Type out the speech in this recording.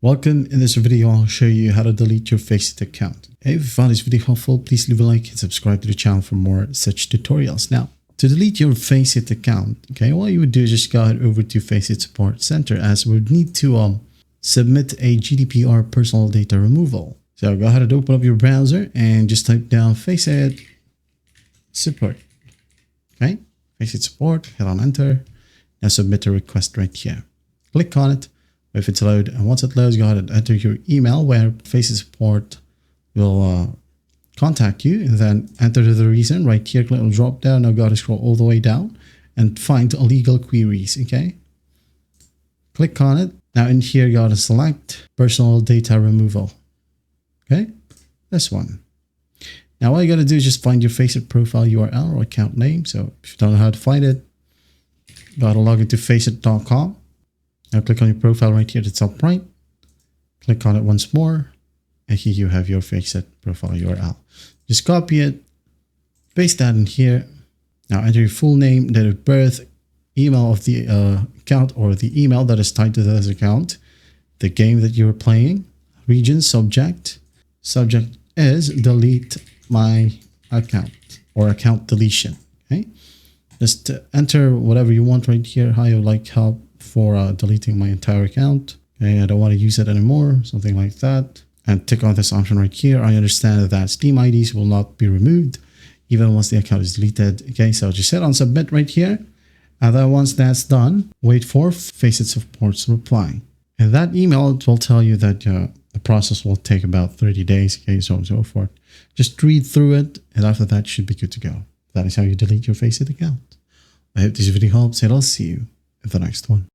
Welcome. In this video, I'll show you how to delete your Faceit account. If you found this video helpful, please leave a like and subscribe to the channel for more such tutorials. Now, to delete your Faceit account, all you would do is just go ahead over to Faceit Support Center, as we would need to submit a GDPR personal data removal. So go ahead and open up your browser and just type down Faceit Support. Faceit Support, hit on enter. Now submit a request right here. Click on it. If it's load, and once it loads, go ahead and enter your email where Faceit Support will contact you, and then enter the reason right here. Click on the drop down. Now go ahead and scroll all the way down and find legal queries. Click on it. Now in here, you got to select personal data removal. This one. Now all you got to do is just find your Faceit profile URL or account name. So if you don't know how to find it, got to log into faceit.com. Now click on your profile right here at the top right. Click on it once more. And here you have your Faceit profile URL. Just copy it, paste that in here. Now enter your full name, date of birth, email of the account or the email that is tied to this account, the game that you are playing, region, subject. Subject is delete my account or account deletion. Just enter whatever you want right here, how you like help for deleting my entire account. I don't want to use it anymore, something like that. And tick on this option right here. I understand that Steam IDs will not be removed even once the account is deleted. So just hit on submit right here. And then once that's done, wait for Faceit Support's reply. And that email will tell you that the process will take about 30 days, so on and so forth. Just read through it, and after that, should be good to go. That is how you delete your Faceit account. I hope this video helps, and I'll see you in the next one.